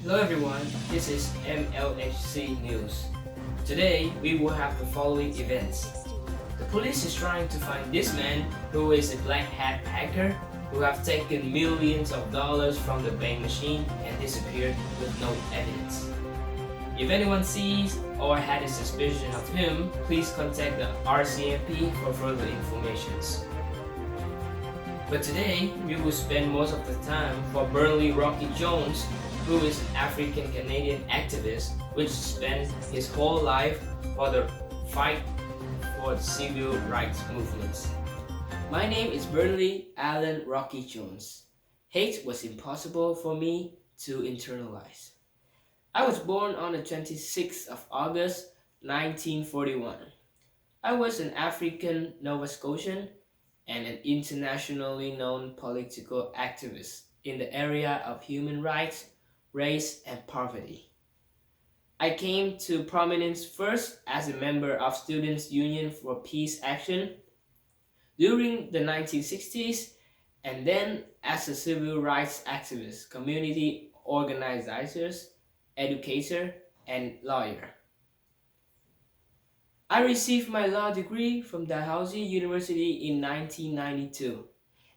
Hello everyone, this is MLHC News. Today we will have the following events. The police is trying to find this man who is a black hat hacker who have taken millions of dollars from the bank machine and disappeared with no evidence. If anyone sees or had a suspicion of him, please contact the RCMP for further informations. But today, we will spend most of the time for Burnley Rocky Jones, who is an African-Canadian activist which spent his whole life for the fight for civil rights movements. My name is Burnley Allan Rocky Jones. Hate was impossible for me to internalize. I was born on the 26th of August 1941. I was an African Nova Scotian and an internationally known political activist in the area of human rights, race, and poverty. I came to prominence first as a member of Students' Union for Peace Action during the 1960s and then as a civil rights activist, community organizer, educator, and lawyer. I received my law degree from Dalhousie University in 1992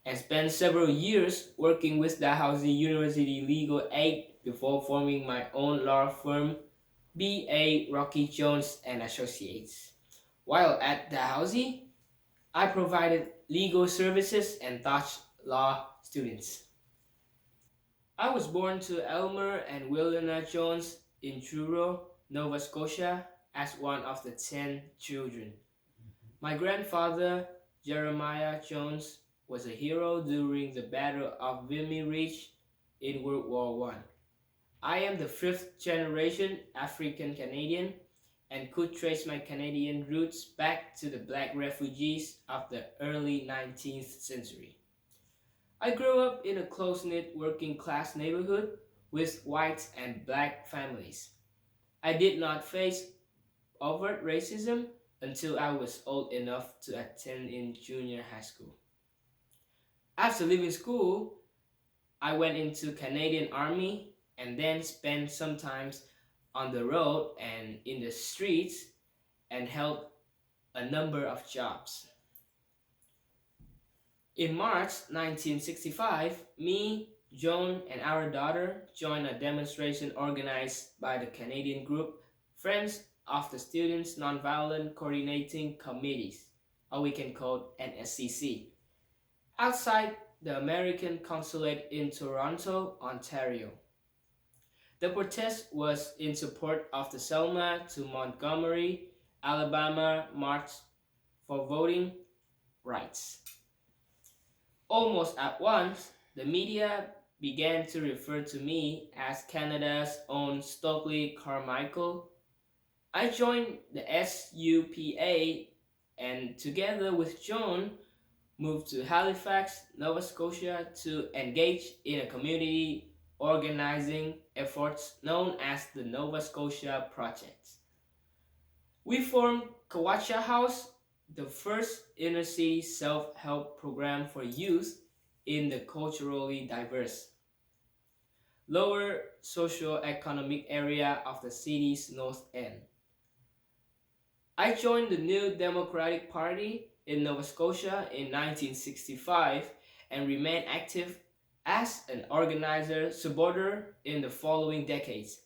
and spent several years working with Dalhousie University Legal Aid before forming my own law firm, B.A. Rocky Jones and Associates. While at Dalhousie, I provided legal services and taught law students. I was born to Elmer and Wilena Jones in Truro, Nova Scotia, as one of the 10 children. My grandfather, Jeremiah Jones, was a hero during the Battle of Vimy Ridge in World War I. I am the fifth generation African Canadian and could trace my Canadian roots back to the black refugees of the early 19th century. I grew up in a close-knit working-class neighborhood with white and black families. I did not face overt racism until I was old enough to attend in junior high school. After leaving school, I went into Canadian Army and then spent some time on the road and in the streets and held a number of jobs. In March 1965, me, Joan, and our daughter joined a demonstration organized by the Canadian group Friends of the Students Nonviolent Coordinating Committees, or we can call NSCC, outside the American Consulate in Toronto, Ontario. The protest was in support of the Selma to Montgomery, Alabama March for Voting Rights. Almost at once, the media began to refer to me as Canada's own Stokely Carmichael. I joined the SUPA and together with Joan moved to Halifax, Nova Scotia to engage in a community organizing efforts known as the Nova Scotia Project. We formed Kawacha House, the first inner-city self-help program for youth in the culturally diverse, lower socio-economic area of the city's north end. I joined the New Democratic Party in Nova Scotia in 1965 and remained active as an organizer supporter in the following decades.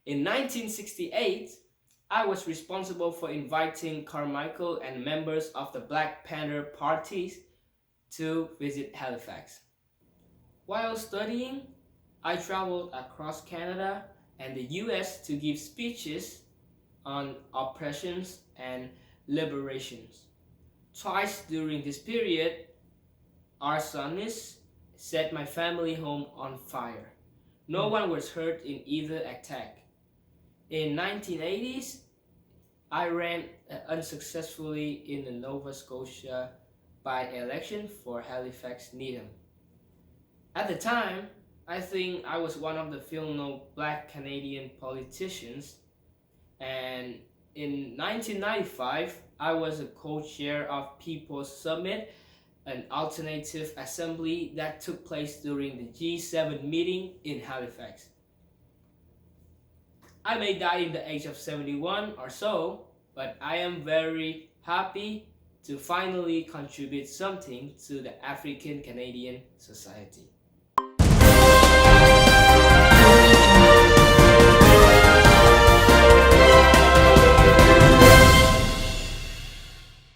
In 1968, I was responsible for inviting Carmichael and members of the Black Panther parties to visit Halifax. While studying, I traveled across Canada and the US to give speeches on oppressions and liberations. Twice during this period, arsonists set my family home on fire. No one was hurt in either attack. In 1980s, I ran unsuccessfully in the Nova Scotia by-election for Halifax Needham. At the time, I think I was one of the few known black Canadian politicians, and in 1995, I was a co-chair of People's Summit, an alternative assembly that took place during the G7 meeting in Halifax. I may die in the age of 71 or so, but I am very happy to finally contribute something to the African Canadian society.